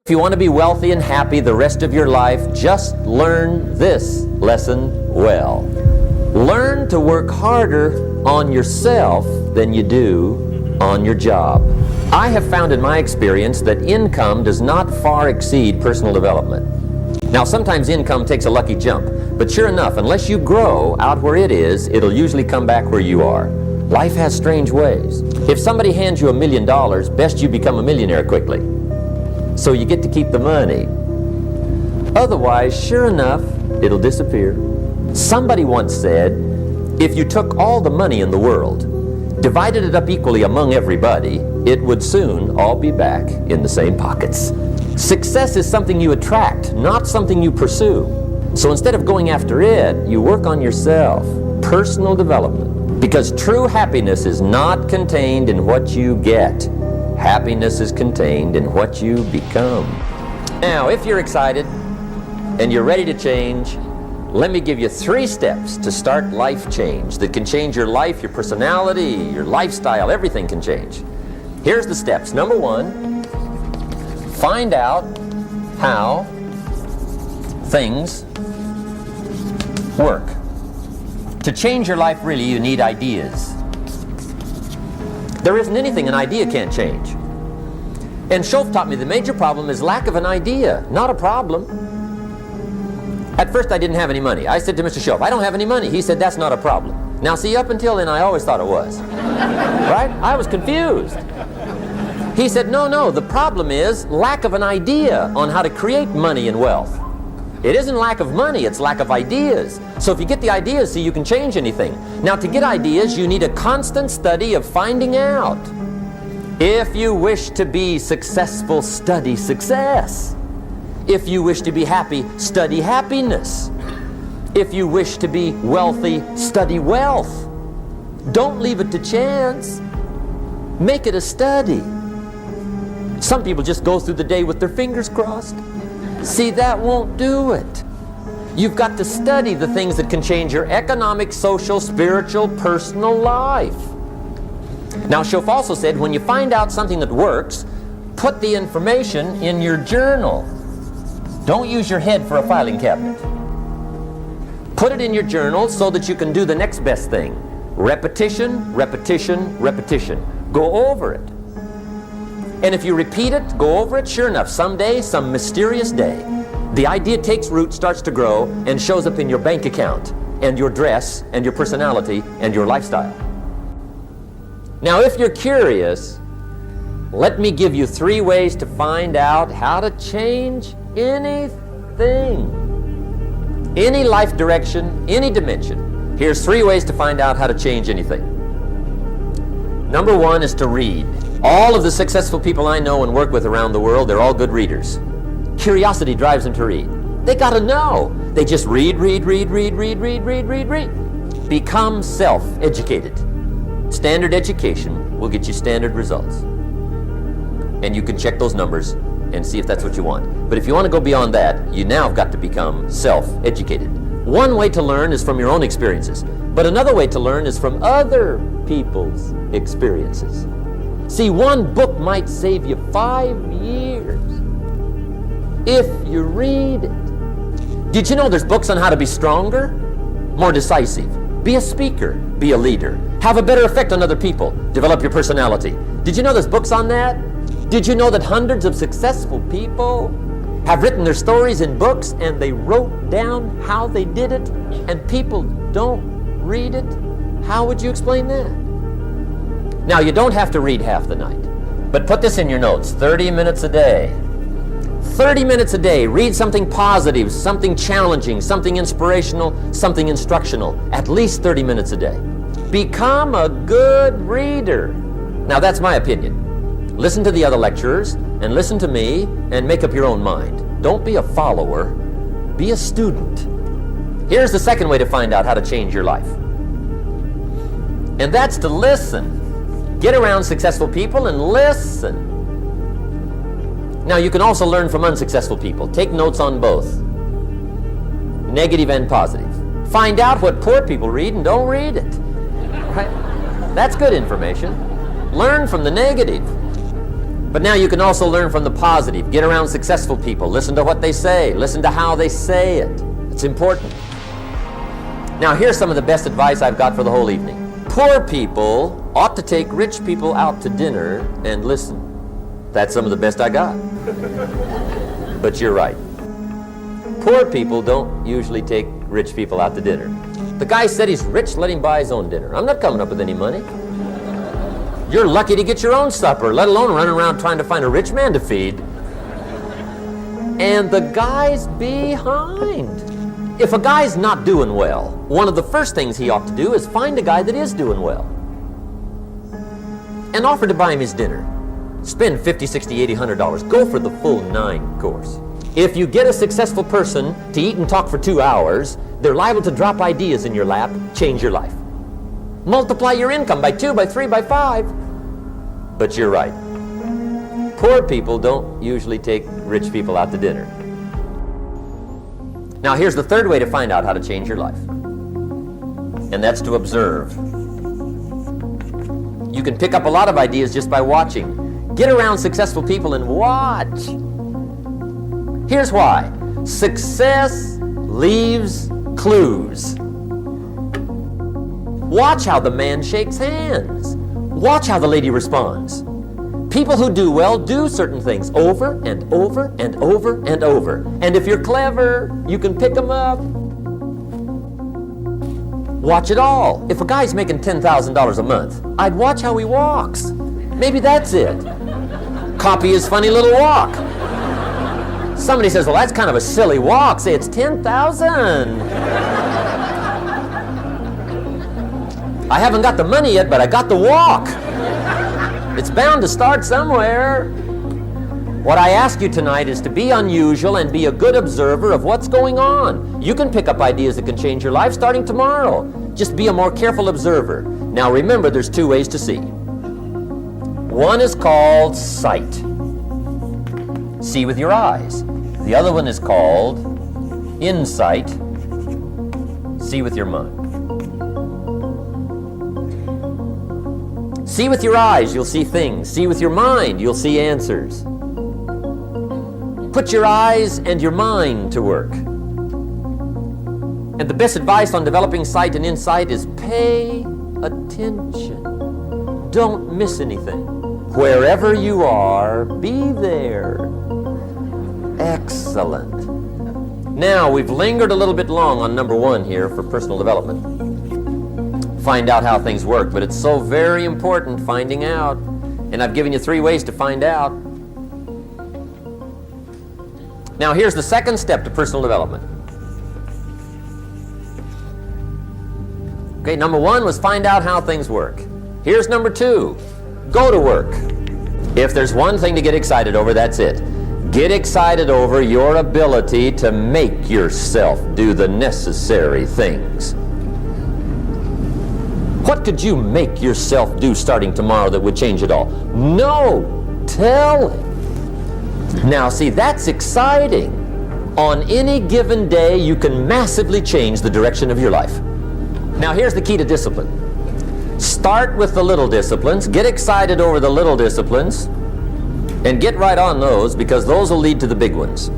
If you want to be wealthy and happy the rest of your life, just learn this lesson well. Learn to work harder on yourself than you do on your job. I have found in my experience that income does not far exceed personal development. Now, sometimes income takes a lucky jump, but sure enough, unless you grow out where it is, it'll usually come back where you are. Life has strange ways. If somebody hands you $1 million, best you become a millionaire quickly, so you get to keep the money. Otherwise, sure enough, it'll disappear. Somebody once said, if you took all the money in the world, divided it up equally among everybody, it would soon all be back in the same pockets. Success is something you attract, not something you pursue. So instead of going after it, you work on yourself. Personal development. Because true happiness is not contained in what you get. Happiness is contained in what you become. Now, if you're excited and you're ready to change, let me give you 3 steps to start life change that can change your life, your personality, your lifestyle, everything can change. Here's the steps. Number 1, find out how things work. To change your life, really, you need ideas. There isn't anything an idea can't change. And Shoaff taught me the major problem is lack of an idea, not a problem. At first I didn't have any money. I said to Mr. Shoaff, I don't have any money. He said, that's not a problem. Now see, up until then I always thought it was. Right? I was confused. He said, no, the problem is lack of an idea on how to create money and wealth. It isn't lack of money, it's lack of ideas. So if you get the ideas, see, you can change anything. Now, to get ideas, you need a constant study of finding out. If you wish to be successful, study success. If you wish to be happy, study happiness. If you wish to be wealthy, study wealth. Don't leave it to chance. Make it a study. Some people just go through the day with their fingers crossed. See, that won't do it. You've got to study the things that can change your economic, social, spiritual, personal life. Now, Shoaff also said, when you find out something that works, put the information in your journal. Don't use your head for a filing cabinet. Put it in your journal so that you can do the next best thing. Repetition, repetition, repetition. Go over it. And if you repeat it, go over it, sure enough, someday, some mysterious day, the idea takes root, starts to grow, and shows up in your bank account, and your dress, and your personality, and your lifestyle. Now, if you're curious, let me give you 3 ways to find out how to change anything. Any life direction, any dimension. Here's 3 ways to find out how to change anything. Number 1 is to read. All of the successful people I know and work with around the world, they're all good readers. Curiosity drives them to read. They gotta know. They just read. Become self-educated. Standard education will get you standard results. And you can check those numbers and see if that's what you want. But if you want to go beyond that, you now have got to become self-educated. One way to learn is from your own experiences, but another way to learn is from other people's experiences. See, one book might save you 5 years if you read it. Did you know there's books on how to be stronger, more decisive, be a speaker, be a leader, have a better effect on other people, develop your personality? Did you know there's books on that? Did you know that hundreds of successful people have written their stories in books and they wrote down how they did it, and people don't read it? How would you explain that? Now, you don't have to read half the night, but put this in your notes, 30 minutes a day. 30 minutes a day, read something positive, something challenging, something inspirational, something instructional, at least 30 minutes a day. Become a good reader. Now, that's my opinion. Listen to the other lecturers, and listen to me, and make up your own mind. Don't be a follower, be a student. Here's the second way to find out how to change your life. And that's to listen. Get around successful people and listen. Now, you can also learn from unsuccessful people. Take notes on both, negative and positive. Find out what poor people read and don't read it. Right? That's good information. Learn from the negative. But now you can also learn from the positive. Get around successful people. Listen to what they say. Listen to how they say it. It's important. Now here's some of the best advice I've got for the whole evening. Poor people ought to take rich people out to dinner and listen. That's some of the best I got. But you're right. Poor people don't usually take rich people out to dinner. The guy said he's rich, let him buy his own dinner. I'm not coming up with any money. You're lucky to get your own supper, let alone running around trying to find a rich man to feed. And the guy's behind. If a guy's not doing well, one of the first things he ought to do is find a guy that is doing well and offer to buy him his dinner. Spend $50, $60, $80, $100. Go for the full 9 course. If you get a successful person to eat and talk for 2 hours, they're liable to drop ideas in your lap, change your life. Multiply your income by 2, by 3, by 5. But you're right. Poor people don't usually take rich people out to dinner. Now here's the third way to find out how to change your life. And that's to observe. You can pick up a lot of ideas just by watching. Get around successful people and watch. Here's why. Success leaves clues. Watch how the man shakes hands. Watch how the lady responds. People who do well do certain things over and over and over and over. And if you're clever, you can pick them up. Watch it all. If a guy's making $10,000 a month, I'd watch how he walks. Maybe that's it. Copy his funny little walk. Somebody says, well, that's kind of a silly walk. Say, it's 10,000. I haven't got the money yet, but I got the walk. It's bound to start somewhere. What I ask you tonight is to be unusual and be a good observer of what's going on. You can pick up ideas that can change your life starting tomorrow. Just be a more careful observer. Now remember, there's 2 ways to see. One is called sight. See with your eyes. The other one is called insight. See with your mind. See with your eyes, you'll see things. See with your mind, you'll see answers. Put your eyes and your mind to work. And the best advice on developing sight and insight is pay attention. Don't miss anything. Wherever you are, be there. Excellent. Now, we've lingered a little bit long on number 1 here for personal development. Find out how things work, but it's so very important finding out. And I've given you 3 ways to find out. Now here's the second step to personal development. Okay, number 1 was find out how things work. Here's number 2, go to work. If there's one thing to get excited over, that's it. Get excited over your ability to make yourself do the necessary things. What could you make yourself do starting tomorrow that would change it all? No, tell it. Now see, that's exciting. On any given day, you can massively change the direction of your life. Now here's the key to discipline. Start with the little disciplines, get excited over the little disciplines, and get right on those, because those will lead to the big ones.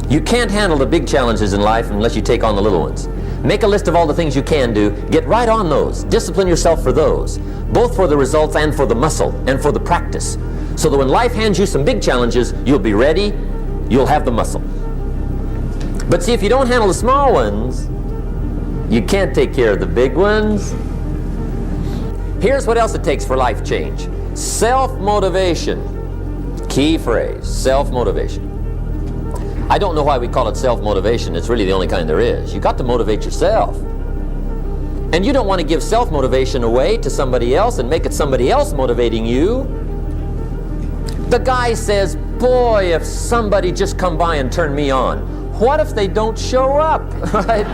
You can't handle the big challenges in life unless you take on the little ones. Make a list of all the things you can do, get right on those, discipline yourself for those, both for the results and for the muscle and for the practice, so that when life hands you some big challenges, you'll be ready, you'll have the muscle. But see, if you don't handle the small ones, you can't take care of the big ones. Here's what else it takes for life change. Self-motivation. Key phrase, self-motivation. I don't know why we call it self-motivation. It's really the only kind there is. You got to motivate yourself. And you don't want to give self-motivation away to somebody else and make it somebody else motivating you. The guy says, boy, if somebody just come by and turn me on. What if they don't show up? Right?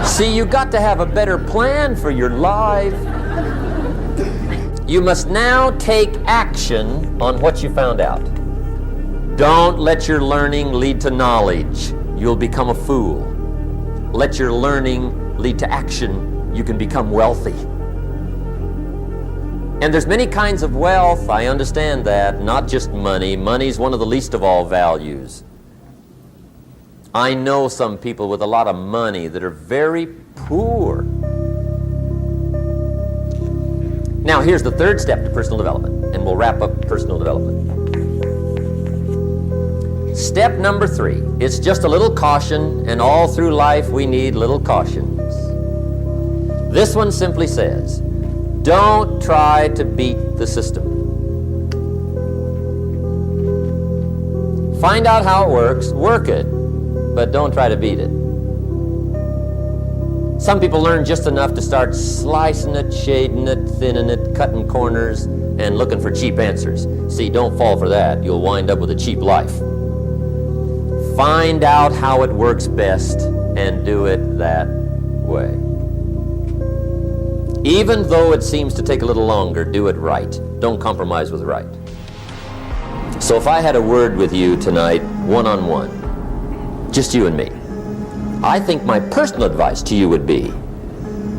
See, you got to have a better plan for your life. You must now take action on what you found out. Don't let your learning lead to knowledge. You'll become a fool. Let your learning lead to action. You can become wealthy. And there's many kinds of wealth, I understand that, not just money. Money's one of the least of all values. I know some people with a lot of money that are very poor. Now, here's the third step to personal development, and we'll wrap up personal development. Step number 3. It's just a little caution, and all through life we need little cautions. This one simply says, don't try to beat the system. Find out how it works, work it, but don't try to beat it. Some people learn just enough to start slicing it, shading it, thinning it, cutting corners, and looking for cheap answers. See, don't fall for that. You'll wind up with a cheap life. Find out how it works best and do it that way. Even though it seems to take a little longer, do it right. Don't compromise with right. So if I had a word with you tonight, one-on-one, just you and me, I think my personal advice to you would be,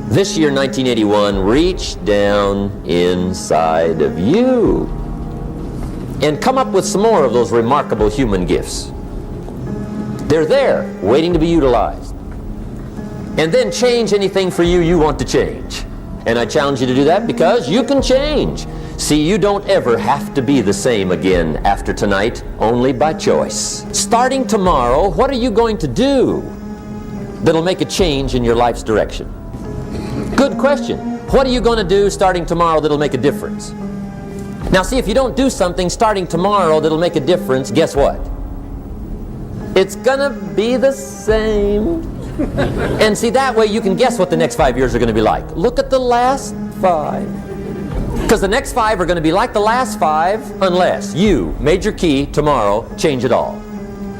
this year, 1981, reach down inside of you and come up with some more of those remarkable human gifts. They're there, waiting to be utilized. And then change anything for you want to change. And I challenge you to do that because you can change. See, you don't ever have to be the same again after tonight, only by choice. Starting tomorrow, what are you going to do that'll make a change in your life's direction? Good question. What are you going to do starting tomorrow that'll make a difference? Now see, if you don't do something starting tomorrow that'll make a difference, guess what? It's gonna be the same. And see, that way you can guess what the next 5 years are going to be like. Look at the last 5. Because the next 5 are going to be like the last 5 unless you, major key, tomorrow, change it all.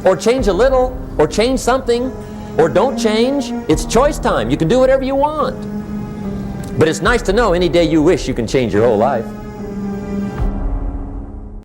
Or change a little, or change something, or don't change. It's choice time. You can do whatever you want. But it's nice to know any day you wish you can change your whole life.